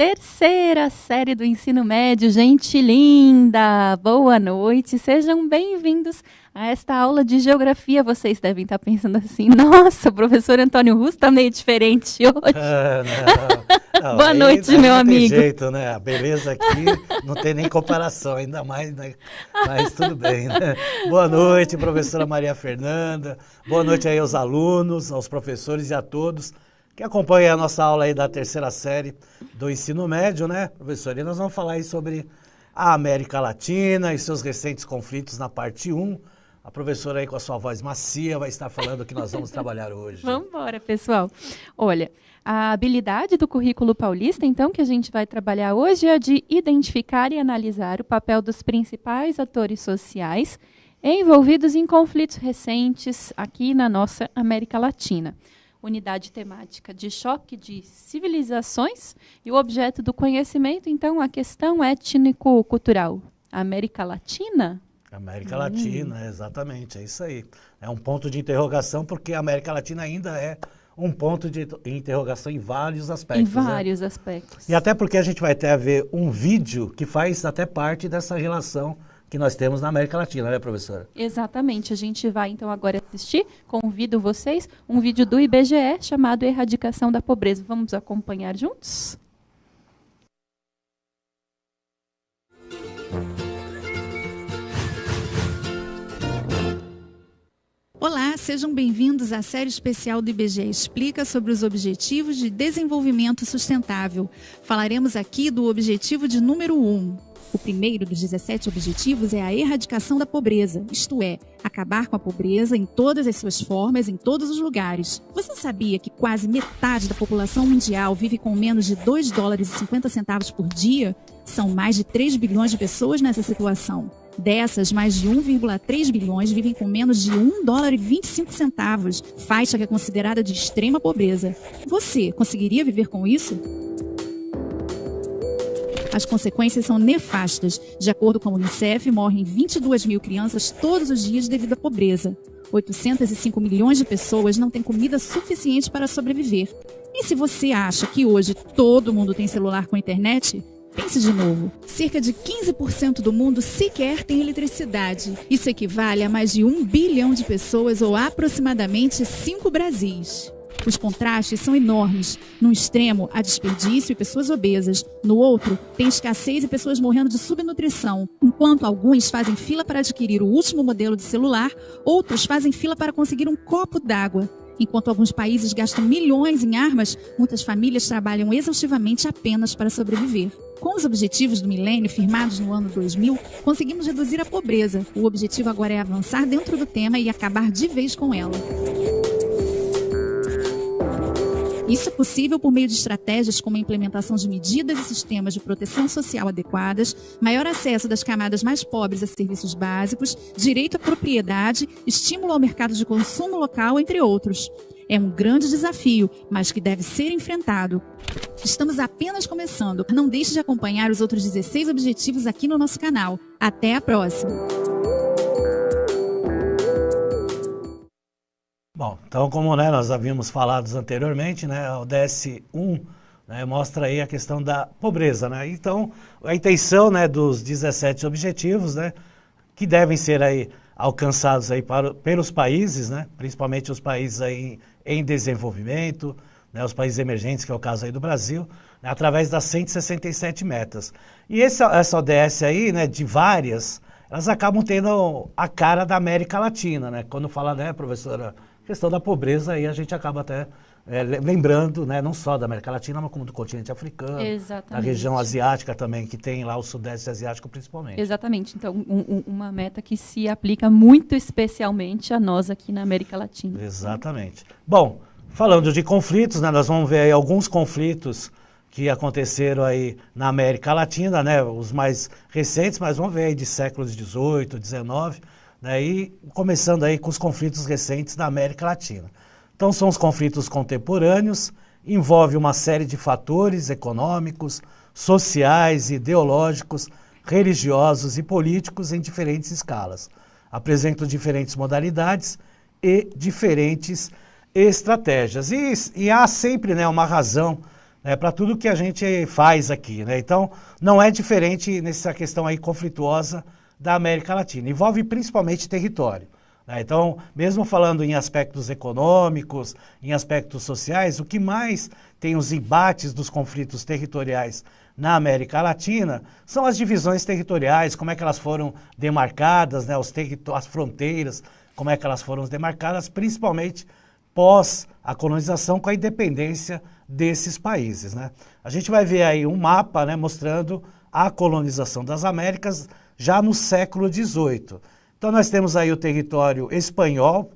terceira série do ensino médio, gente linda! Boa noite, sejam bem-vindos a esta aula de geografia. Vocês devem estar pensando assim, nossa, o professor Antônio Russo está meio diferente hoje. Não, Boa noite, meu amigo. Não tem jeito, né? A beleza aqui não tem nem comparação, ainda mais, né? Mas tudo bem, né? Boa noite, professora Maria Fernanda. Boa noite aí aos alunos, aos professores e a todos que acompanham a nossa aula aí da terceira série do ensino médio, né, professor? E nós vamos falar aí sobre a América Latina e seus recentes conflitos na parte 1. A professora aí com a sua voz macia vai estar falando o que nós vamos trabalhar hoje. Vamos embora, pessoal. Olha, a habilidade do currículo paulista, então, que a gente vai trabalhar hoje é a de identificar e analisar o papel dos principais atores sociais envolvidos em conflitos recentes aqui na nossa América Latina. Unidade temática de choque de civilizações e o objeto do conhecimento, então, a questão étnico-cultural. América Latina? América Latina, exatamente, é isso aí. É um ponto de interrogação, porque a América Latina ainda é um ponto de interrogação em vários aspectos. Em vários aspectos. E até porque a gente vai ter a ver um vídeo que faz até parte dessa relação que nós temos na América Latina, né, professora? Exatamente. A gente vai, então, agora assistir, convido vocês, um vídeo do IBGE chamado Erradicação da Pobreza. Vamos acompanhar juntos? Olá, sejam bem-vindos à série especial do IBGE Explica sobre os Objetivos de Desenvolvimento Sustentável. Falaremos aqui do objetivo de número 1. O primeiro dos 17 objetivos é a erradicação da pobreza, isto é, acabar com a pobreza em todas as suas formas, em todos os lugares. Você sabia que quase metade da população mundial vive com menos de $2,50 por dia? São mais de 3 bilhões de pessoas nessa situação. Dessas, mais de 1,3 bilhões vivem com menos de $1,25, faixa que é considerada de extrema pobreza. Você conseguiria viver com isso? As consequências são nefastas. De acordo com a Unicef, morrem 22 mil crianças todos os dias devido à pobreza. 805 milhões de pessoas não têm comida suficiente para sobreviver. E se você acha que hoje todo mundo tem celular com internet? Pense de novo. Cerca de 15% do mundo sequer tem eletricidade. Isso equivale a mais de 1 bilhão de pessoas ou aproximadamente 5 Brasis. Os contrastes são enormes. Num extremo, há desperdício e pessoas obesas. No outro, tem escassez e pessoas morrendo de subnutrição. Enquanto alguns fazem fila para adquirir o último modelo de celular, outros fazem fila para conseguir um copo d'água. Enquanto alguns países gastam milhões em armas, muitas famílias trabalham exaustivamente apenas para sobreviver. Com os objetivos do milênio firmados no ano 2000, conseguimos reduzir a pobreza. O objetivo agora é avançar dentro do tema e acabar de vez com ela. Isso é possível por meio de estratégias como a implementação de medidas e sistemas de proteção social adequadas, maior acesso das camadas mais pobres a serviços básicos, direito à propriedade, estímulo ao mercado de consumo local, entre outros. É um grande desafio, mas que deve ser enfrentado. Estamos apenas começando. Não deixe de acompanhar os outros 16 objetivos aqui no nosso canal. Até a próxima! Bom, então como nós havíamos falado anteriormente, o ODS-1 mostra aí a questão da pobreza. Então, a intenção dos 17 objetivos que devem ser aí alcançados aí pelos países, principalmente os países aí em desenvolvimento, os países emergentes, que é o caso aí do Brasil, através das 167 metas. E essa ODS aí, de várias, elas acabam tendo a cara da América Latina, Quando fala, professora, questão da pobreza, aí a gente acaba até lembrando, não só da América Latina, mas como do continente africano, Exatamente. Da região asiática também, que tem lá o Sudeste Asiático principalmente. Exatamente. Então, uma meta que se aplica muito especialmente a nós aqui na América Latina. Exatamente. Bom, falando de conflitos, nós vamos ver aí alguns conflitos que aconteceram aí na América Latina, os mais recentes, mas vamos ver aí de séculos XVIII, XIX, e começando aí com os conflitos recentes da América Latina. Então são os conflitos contemporâneos, envolve uma série de fatores econômicos, sociais, ideológicos, religiosos e políticos em diferentes escalas. Apresentam diferentes modalidades e diferentes estratégias. E há sempre uma razão né, para tudo que a gente faz aqui, né? Então, não é diferente nessa questão aí conflituosa da América Latina. Envolve principalmente território, né? Então, mesmo falando em aspectos econômicos, em aspectos sociais, o que mais tem os embates dos conflitos territoriais na América Latina são as divisões territoriais, como é que elas foram demarcadas, né, as fronteiras, como é que elas foram demarcadas, principalmente pós a colonização com a independência desses países, né? A gente vai ver aí um mapa, né, mostrando a colonização das Américas já no século XVIII. Então nós temos aí o território espanhol,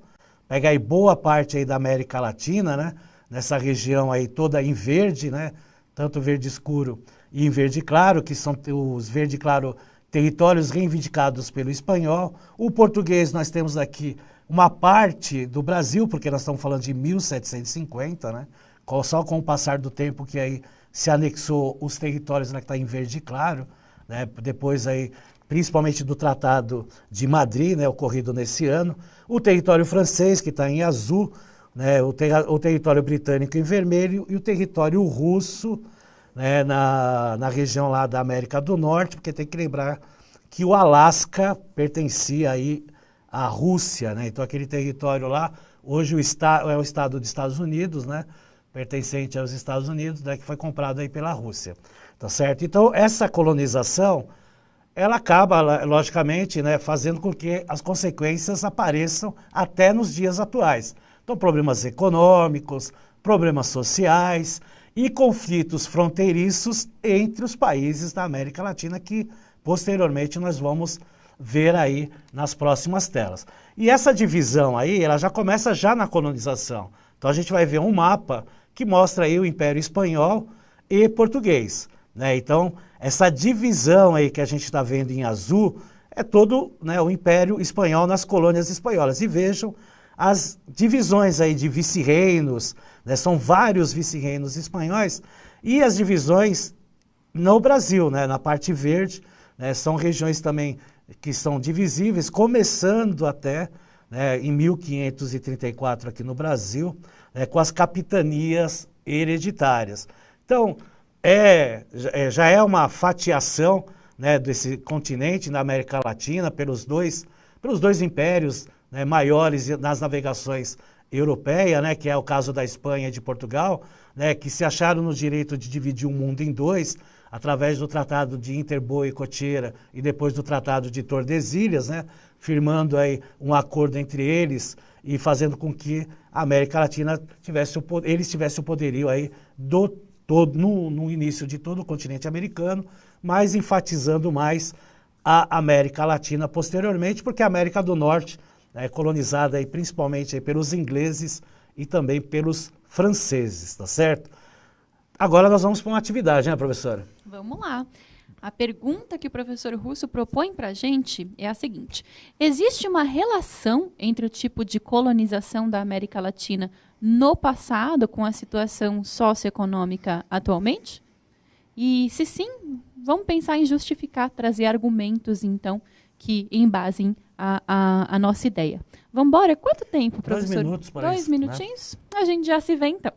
pega aí boa parte aí da América Latina, né, nessa região aí toda em verde, né, tanto verde escuro e em verde claro, que são os verde claro territórios reivindicados pelo espanhol. O português nós temos aqui uma parte do Brasil, porque nós estamos falando de 1750, né? Só com o passar do tempo que aí se anexou os territórios, né, que está em verde claro, né? Depois aí, principalmente do Tratado de Madrid, né, ocorrido nesse ano. O território francês, que está em azul, né, o território britânico em vermelho e o território russo, né, na região lá da América do Norte, porque tem que lembrar que o Alasca pertencia aí à Rússia, né? Então aquele território lá, hoje é o estado dos Estados Unidos, né? Pertencente aos Estados Unidos, né? Que foi comprado aí pela Rússia, tá certo? Então essa colonização, ela acaba, logicamente, né, fazendo com que as consequências apareçam até nos dias atuais. Então problemas econômicos, problemas sociais e conflitos fronteiriços entre os países da América Latina que posteriormente nós vamos ver aí nas próximas telas. E essa divisão aí, ela já começa já na colonização. Então a gente vai ver um mapa que mostra aí o Império Espanhol e Português, né? Então essa divisão aí que a gente está vendo em azul é todo, né, o Império Espanhol nas colônias espanholas. E vejam as divisões aí de vice-reinos, né? São vários vice-reinos espanhóis e as divisões no Brasil, né, na parte verde, né, são regiões também que são divisíveis, começando até, né, em 1534 aqui no Brasil, né, com as capitanias hereditárias. Então, já é uma fatiação, né, desse continente na América Latina pelos dois impérios, né, maiores nas navegações europeias, né, que é o caso da Espanha e de Portugal, né, que se acharam no direito de dividir o mundo em dois, através do Tratado de Interboa e Cocheira e depois do Tratado de Tordesilhas, né, firmando aí um acordo entre eles e fazendo com que a América Latina tivesse o poderio aí no início de todo o continente americano, mas enfatizando mais a América Latina posteriormente, porque a América do Norte é colonizada aí principalmente aí pelos ingleses e também pelos franceses, tá certo? Agora nós vamos para uma atividade, né, professora? Vamos lá. A pergunta que o professor Russo propõe para a gente é a seguinte: existe uma relação entre o tipo de colonização da América Latina no passado com a situação socioeconômica atualmente? E se sim, vamos pensar em justificar, trazer argumentos, então, que embasem a nossa ideia. Vamos embora? Quanto tempo, professor? 2 minutos para isso. 2 minutinhos? Né? A gente já se vê, então.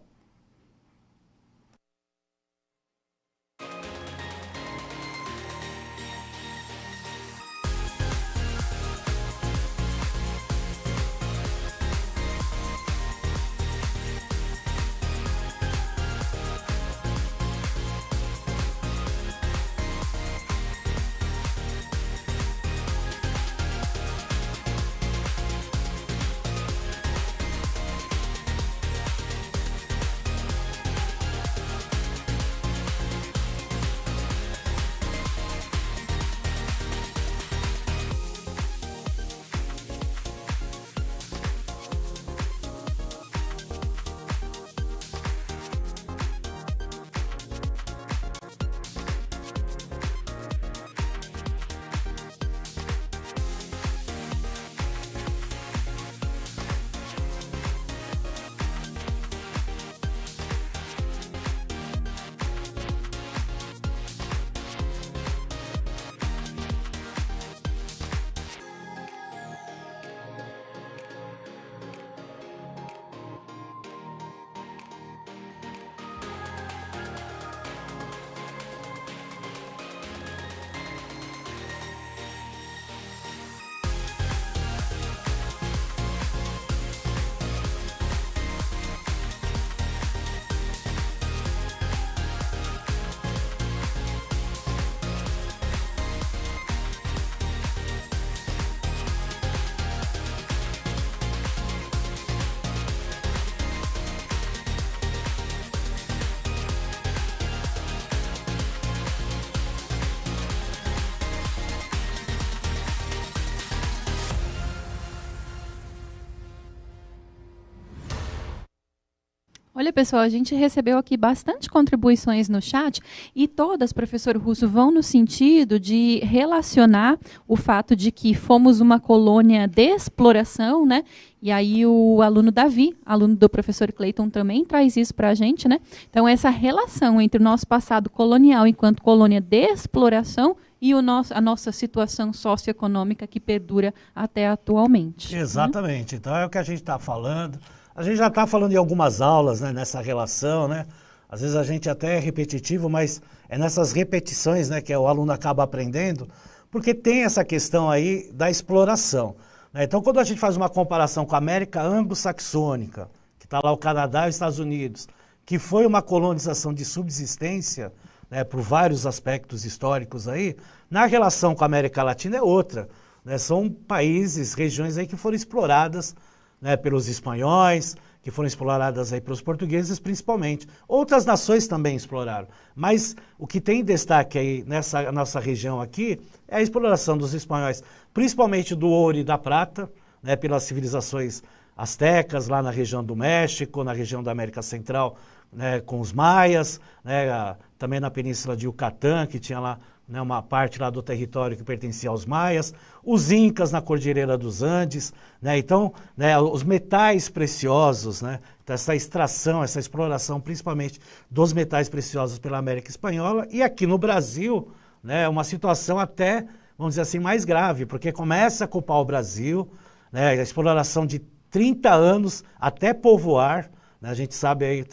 Olha, pessoal, a gente recebeu aqui bastante contribuições no chat e todas, professor Russo, vão no sentido de relacionar o fato de que fomos uma colônia de exploração, né? E aí o aluno Davi, aluno do professor Clayton, também traz isso para a gente, né? Então, essa relação entre o nosso passado colonial enquanto colônia de exploração e a nossa situação socioeconômica que perdura até atualmente. Exatamente. Então, é o que a gente está falando. A gente já está falando em algumas aulas, né, nessa relação, né? Às vezes a gente até é repetitivo, mas é nessas repetições, né, que o aluno acaba aprendendo, porque tem essa questão aí da exploração, né? Então, quando a gente faz uma comparação com a América anglo-saxônica, que está lá o Canadá e os Estados Unidos, que foi uma colonização de subsistência, né, por vários aspectos históricos aí, na relação com a América Latina é outra, né? São países, regiões aí que foram exploradas, né, pelos espanhóis, que foram exploradas aí pelos portugueses principalmente. Outras nações também exploraram, mas o que tem destaque aí nessa nossa região aqui é a exploração dos espanhóis, principalmente do ouro e da prata, né, pelas civilizações astecas lá na região do México, na região da América Central, né, com os maias, né, também na península de Yucatán, que tinha lá, né, uma parte lá do território que pertencia aos maias, os incas na Cordilheira dos Andes, né, então, né, os metais preciosos, né, então essa extração, essa exploração principalmente dos metais preciosos pela América Espanhola, e aqui no Brasil, né, uma situação até, vamos dizer assim, mais grave, porque começa a culpar o Brasil, né, a exploração de 30 anos até povoar, né, a gente sabe aí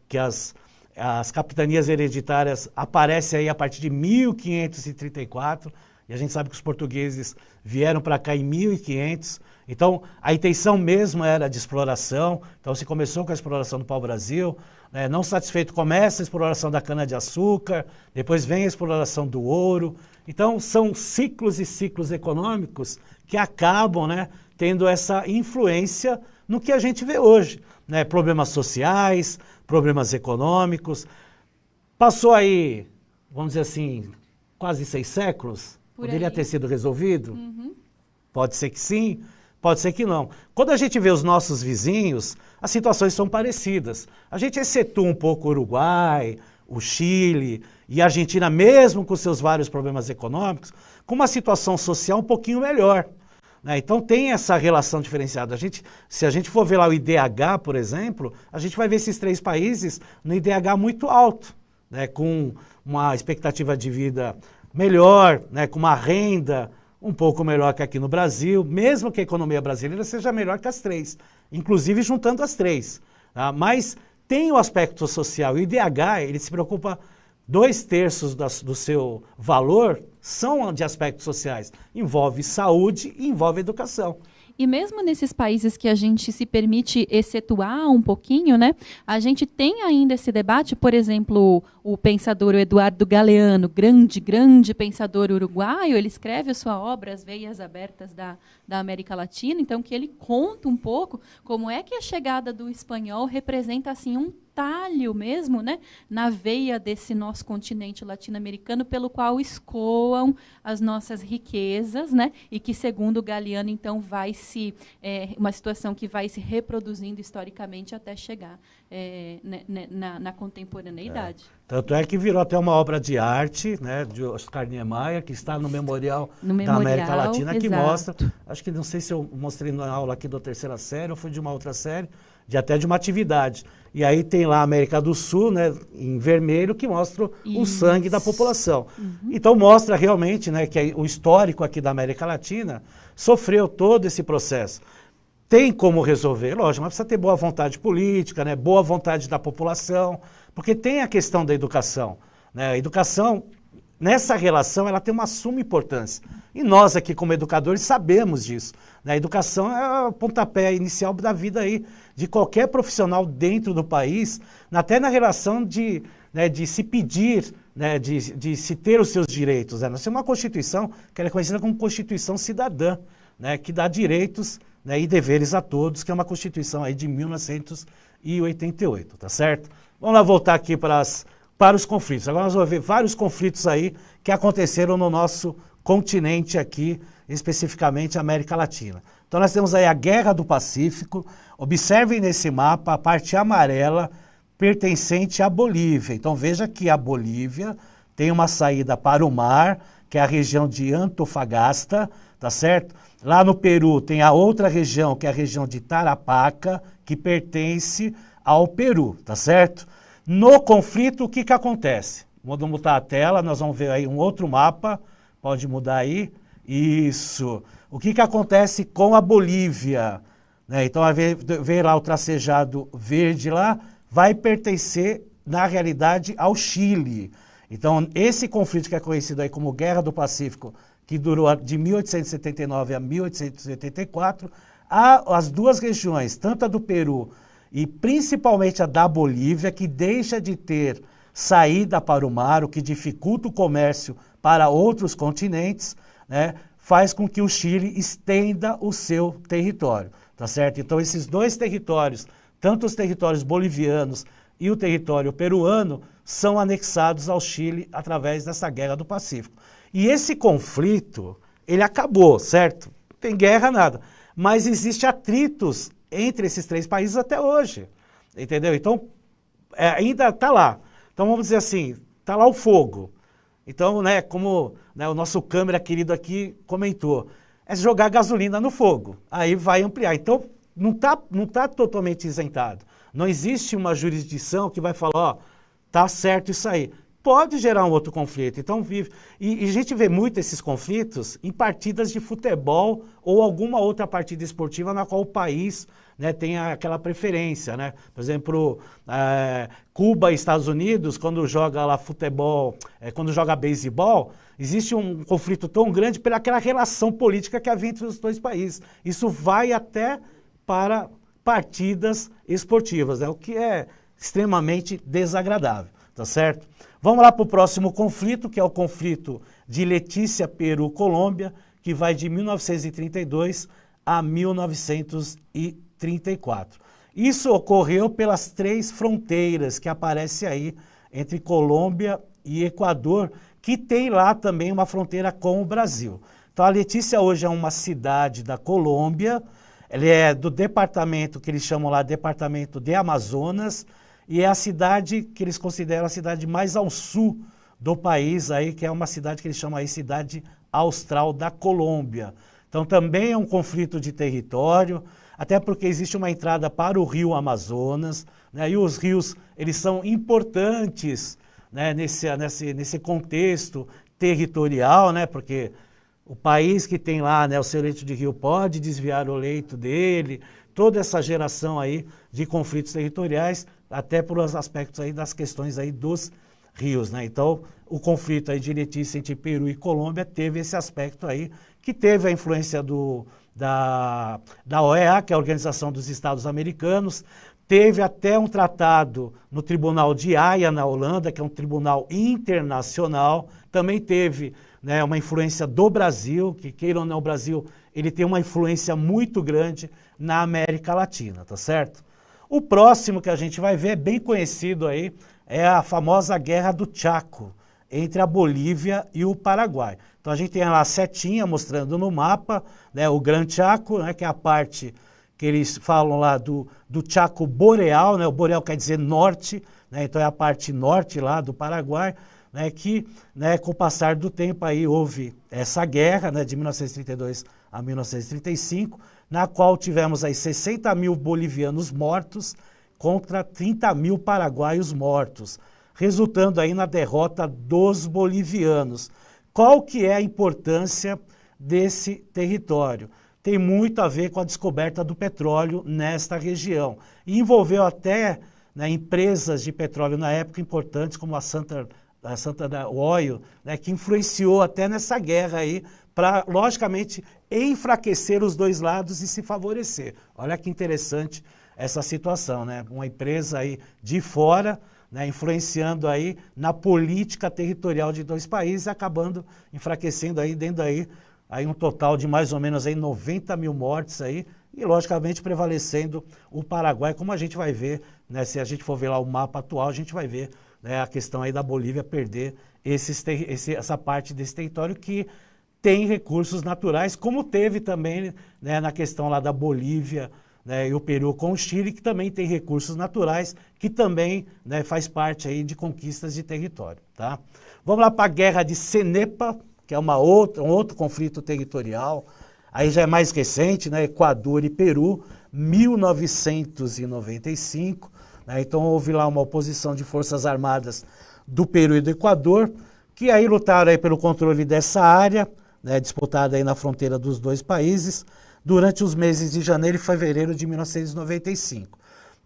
que as capitanias hereditárias aparecem aí a partir de 1534, e a gente sabe que os portugueses vieram para cá em 1500, então a intenção mesmo era de exploração, então se começou com a exploração do pau-brasil, né, não satisfeito começa a exploração da cana-de-açúcar, depois vem a exploração do ouro, então são ciclos e ciclos econômicos que acabam, né, tendo essa influência no que a gente vê hoje, né, problemas sociais, problemas econômicos. Passou aí, vamos dizer assim, quase 6 séculos, poderia ter sido resolvido? Pode ser que sim, pode ser que não. Quando a gente vê os nossos vizinhos, as situações são parecidas. A gente excetua um pouco o Uruguai, o Chile e a Argentina, mesmo com seus vários problemas econômicos, com uma situação social um pouquinho melhor. Então tem essa relação diferenciada. Se a gente for ver lá o IDH, por exemplo, a gente vai ver esses 3 países no IDH muito alto, né, com uma expectativa de vida melhor, né, com uma renda um pouco melhor que aqui no Brasil, mesmo que a economia brasileira seja melhor que as 3, inclusive juntando as 3. Tá? Mas tem o aspecto social. O IDH, ele se preocupa, 2/3 do seu valor são de aspectos sociais. Envolve saúde e envolve educação. E mesmo nesses países que a gente se permite excetuar um pouquinho, né, a gente tem ainda esse debate, por exemplo, o pensador Eduardo Galeano, grande pensador uruguaio, ele escreve a sua obra As Veias Abertas da América Latina, então que ele conta um pouco como é que a chegada do espanhol representa assim um talho mesmo, né, na veia desse nosso continente latino-americano, pelo qual escoam as nossas riquezas, né, e que, segundo Galeano, então, uma situação que vai se reproduzindo historicamente até chegar na contemporaneidade. Tanto é que virou até uma obra de arte, né, de Oscar Niemeyer, que está no Memorial da América Latina, que mostra, acho que não sei se eu mostrei na aula aqui da 3ª série ou foi de uma outra série, até de uma atividade. E aí tem lá a América do Sul, né, em vermelho, que mostra o sangue da população. Então mostra realmente, né, que o histórico aqui da América Latina sofreu todo esse processo. Tem como resolver, lógico, mas precisa ter boa vontade política, né, boa vontade da população, porque tem a questão da educação, né? A educação, nessa relação, ela tem uma suma importância. E nós aqui, como educadores, sabemos disso, né? A educação é o pontapé inicial da vida aí, de qualquer profissional dentro do país, até na relação de se pedir, né, de se ter os seus direitos. Né? Nós temos uma Constituição que é conhecida como Constituição Cidadã, né, que dá direitos, né, e deveres a todos, que é uma Constituição aí de 1988, tá certo? Vamos lá voltar aqui para os conflitos. Agora nós vamos ver vários conflitos aí que aconteceram no nosso continente aqui, especificamente América Latina. Então nós temos aí a Guerra do Pacífico. Observem nesse mapa a parte amarela pertencente à Bolívia. Então veja que a Bolívia tem uma saída para o mar, que é a região de Antofagasta, tá certo? Lá no Peru tem a outra região, que é a região de Tarapacá, que pertence ao Peru, tá certo? No conflito, o que que acontece? Vamos mutar a tela, nós vamos ver aí um outro mapa, pode mudar aí. Isso. O que que acontece com a Bolívia? Né? Então, vê lá o tracejado verde lá, vai pertencer, na realidade, ao Chile. Então, esse conflito que é conhecido aí como Guerra do Pacífico, que durou de 1879 a 1884, as duas regiões, tanto a do Peru e principalmente a da Bolívia, que deixa de ter saída para o mar, o que dificulta o comércio para outros continentes, né, faz com que o Chile estenda o seu território, tá certo? Então, esses dois territórios, tanto os territórios bolivianos e o território peruano, são anexados ao Chile através dessa Guerra do Pacífico. E esse conflito, ele acabou, certo? Não tem guerra, nada. Mas existe atritos entre esses três países até hoje, entendeu? Então, ainda está lá. Então, vamos dizer assim, está lá o fogo. Então, né, como né, o nosso câmera querido aqui comentou, é jogar gasolina no fogo, aí vai ampliar. Então, não tá totalmente isentado. Não existe uma jurisdição que vai falar, ó, tá certo isso aí. Pode gerar um outro conflito, então vive. E a gente vê muito esses conflitos em partidas de futebol ou alguma outra partida esportiva na qual o país, né, tem aquela preferência, né? Por exemplo, Cuba e Estados Unidos, quando joga lá futebol, quando joga beisebol, existe um conflito tão grande pelaquela relação política que havia entre os dois países. Isso vai até para partidas esportivas, né? O que é extremamente desagradável, tá certo? Vamos lá para o próximo conflito, que é o conflito de Letícia, Peru, Colômbia, que vai de 1932 a 1934. Isso ocorreu pelas três fronteiras que aparecem aí entre Colômbia e Equador, que tem lá também uma fronteira com o Brasil. Então a Letícia hoje é uma cidade da Colômbia, ela é do departamento que eles chamam lá departamento de Amazonas, e é a cidade que eles consideram a cidade mais ao sul do país, aí, que é uma cidade que eles chamam aí cidade austral da Colômbia. Então também é um conflito de território, até porque existe uma entrada para o rio Amazonas, né, e os rios eles são importantes, né, nesse contexto territorial, né, porque o país que tem lá, né, o seu leito de rio pode desviar o leito dele, toda essa geração aí de conflitos territoriais, até por os aspectos aí das questões aí dos rios, né? Então, o conflito aí de Letícia entre Peru e Colômbia teve esse aspecto aí, que teve a influência da OEA, que é a Organização dos Estados Americanos, teve até um tratado no Tribunal de Haia, na Holanda, que é um tribunal internacional, também teve, né, uma influência do Brasil, que queira ou não, o Brasil ele tem uma influência muito grande na América Latina, tá certo? O próximo que a gente vai ver, bem conhecido aí, é a famosa Guerra do Chaco, entre a Bolívia e o Paraguai. Então a gente tem lá a setinha mostrando no mapa, né, o Gran Chaco, né, que é a parte que eles falam lá do Chaco Boreal, né, o Boreal quer dizer norte, né, então é a parte norte lá do Paraguai, né, que, né, com o passar do tempo aí houve essa guerra, né, de 1932 a 1935, na qual tivemos aí 60 mil bolivianos mortos contra 30 mil paraguaios mortos, resultando aí na derrota dos bolivianos. Qual que é a importância desse território? Tem muito a ver com a descoberta do petróleo nesta região. E envolveu até, né, empresas de petróleo na época importantes, como a Standard Oil, né, que influenciou até nessa guerra aí, para, logicamente, enfraquecer os dois lados e se favorecer. Olha que interessante essa situação, né? Uma empresa aí de fora, né, influenciando aí na política territorial de dois países, acabando enfraquecendo aí, dentro aí um total de mais ou menos aí 90 mil mortes aí, e logicamente prevalecendo o Paraguai, como a gente vai ver, né, se a gente for ver lá o mapa atual, a gente vai ver, né, a questão aí da Bolívia perder essa parte desse território que tem recursos naturais, como teve também, né, na questão lá da Bolívia, né, e o Peru com o Chile, que também tem recursos naturais, que também, né, faz parte aí de conquistas de território. Tá? Vamos lá para a Guerra de Cenepa, que é um outro conflito territorial, aí já é mais recente, né, Equador e Peru, 1995, né, então houve lá uma oposição de forças armadas do Peru e do Equador, que aí lutaram aí pelo controle dessa área, né, disputada aí na fronteira dos dois países, durante os meses de janeiro e fevereiro de 1995.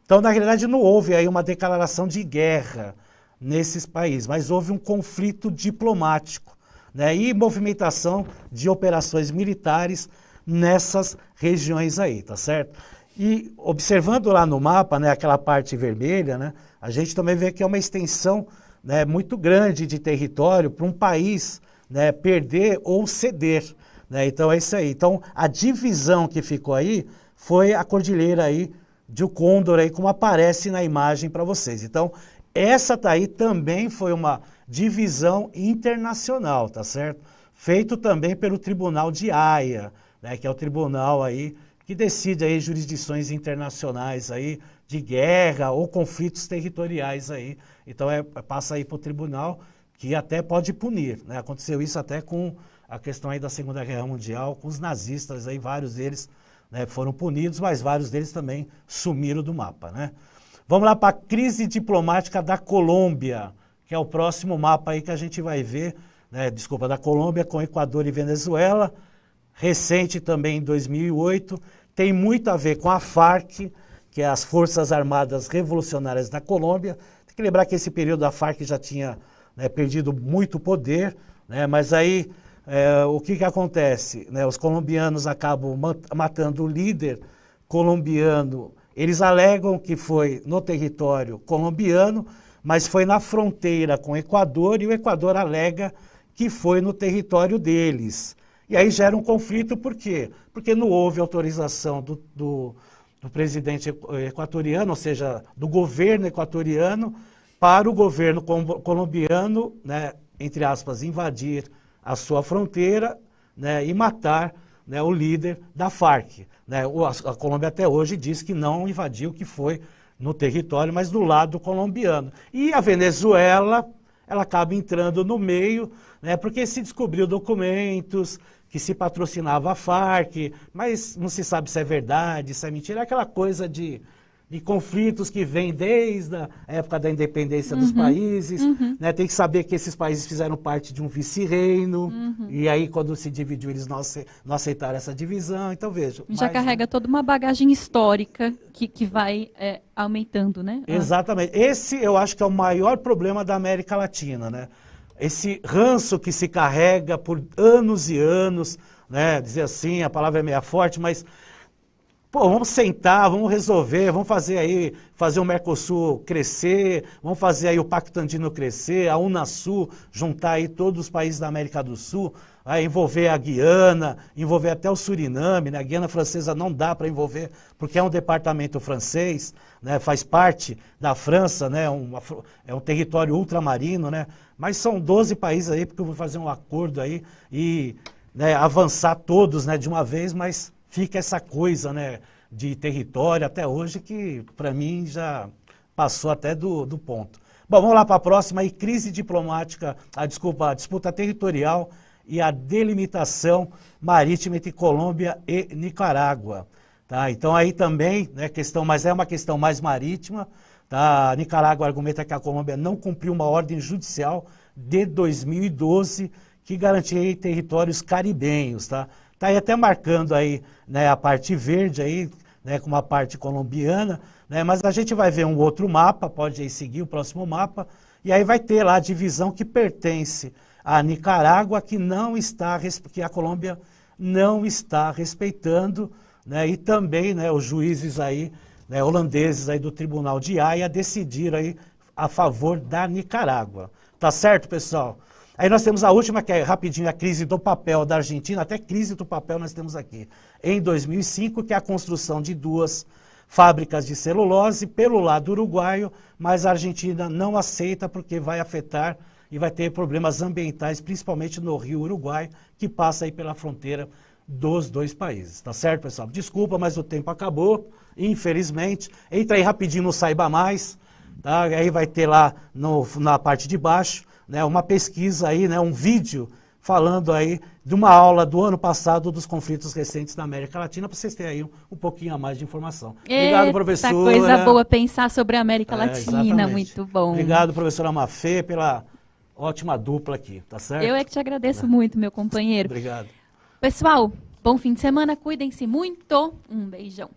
Então, na realidade, não houve aí uma declaração de guerra nesses países, mas houve um conflito diplomático, né, e movimentação de operações militares nessas regiões aí, tá certo? E observando lá no mapa, né, aquela parte vermelha, né, a gente também vê que é uma extensão, né, muito grande de território para um país, né, perder ou ceder. Né? Então é isso aí. Então a divisão que ficou aí foi a cordilheira aí de Condor, aí, como aparece na imagem para vocês. Então essa daí também foi uma divisão internacional, tá certo? Feito também pelo Tribunal de Haia, né, que é o tribunal aí que decide aí jurisdições internacionais aí de guerra ou conflitos territoriais aí. Então passa aí para o tribunal, que até pode punir, né? Aconteceu isso até com a questão aí da Segunda Guerra Mundial, com os nazistas aí, vários deles, né, foram punidos, mas vários deles também sumiram do mapa, né? Vamos lá para a crise diplomática da Colômbia, que é o próximo mapa aí que a gente vai ver, né? Desculpa, da Colômbia com Equador e Venezuela, recente também em 2008, tem muito a ver com a FARC, que é as Forças Armadas Revolucionárias da Colômbia. Tem que lembrar que esse período a FARC já tinha, né, perdido muito poder, né, mas aí o que acontece? Né, os colombianos acabam matando o líder colombiano. Eles alegam que foi no território colombiano, mas foi na fronteira com o Equador, e o Equador alega que foi no território deles. E aí gera um conflito, por quê? Porque não houve autorização do presidente equatoriano, ou seja, do governo equatoriano, para o governo colombiano, né, entre aspas, invadir a sua fronteira, né, e matar, né, o líder da FARC. Né? A Colômbia até hoje diz que não invadiu, que foi no território, mas do lado colombiano. E a Venezuela, ela acaba entrando no meio, né, porque se descobriu documentos que se patrocinava a FARC, mas não se sabe se é verdade, se é mentira, é aquela coisa de conflitos que vem desde a época da independência dos países, né? Tem que saber que esses países fizeram parte de um vice-reino, e aí quando se dividiu eles não aceitaram essa divisão, então veja. Já carrega toda uma bagagem histórica que vai aumentando, né? Exatamente. Esse eu acho que é o maior problema da América Latina, né? Esse ranço que se carrega por anos e anos, né? Dizer assim, a palavra é meio forte, mas pô, vamos sentar, vamos resolver, vamos fazer o Mercosul crescer, vamos fazer aí o Pacto Andino crescer, a Unasul, juntar aí todos os países da América do Sul, aí envolver a Guiana, envolver até o Suriname, né? A Guiana Francesa não dá para envolver, porque é um departamento francês, né? Faz parte da França, né? É um território ultramarino, né? Mas são 12 países aí, porque eu vou fazer um acordo aí e, né, avançar todos, né, de uma vez, mas fica essa coisa, né, de território até hoje que, para mim, já passou até do ponto. Bom, vamos lá para a próxima aí, crise diplomática, a disputa territorial e a delimitação marítima entre Colômbia e Nicarágua. Tá? Então aí também, né, mas é uma questão mais marítima. Tá? A Nicarágua argumenta que a Colômbia não cumpriu uma ordem judicial de 2012 que garantia territórios caribenhos. Tá? Tá aí até marcando aí, né, a parte verde aí, né, com uma parte colombiana, né, mas a gente vai ver um outro mapa, pode aí seguir o próximo mapa, e aí vai ter lá a divisão que pertence à Nicarágua, que a Colômbia não está respeitando, né, e também, né, os juízes aí, né, holandeses aí do Tribunal de Haia decidiram aí a favor da Nicarágua. Tá certo, pessoal? Aí nós temos a última, que é rapidinho, a crise do papel da Argentina, até crise do papel nós temos aqui. Em 2005, que é a construção de 2 fábricas de celulose pelo lado uruguaio, mas a Argentina não aceita porque vai afetar e vai ter problemas ambientais, principalmente no Rio Uruguai, que passa aí pela fronteira dos dois países. Tá certo, pessoal? Desculpa, mas o tempo acabou, infelizmente. Entra aí rapidinho no Saiba Mais, tá? Aí vai ter lá na parte de baixo, né, uma pesquisa aí, né, um vídeo falando aí de uma aula do ano passado dos conflitos recentes na América Latina, para vocês terem aí um pouquinho a mais de informação. Obrigado, professora. Coisa boa pensar sobre a América Latina, exatamente. Muito bom. Obrigado, professora Mafê, pela ótima dupla aqui, tá certo? Eu é que te agradeço muito, meu companheiro. Obrigado. Pessoal, bom fim de semana, cuidem-se muito. Um beijão.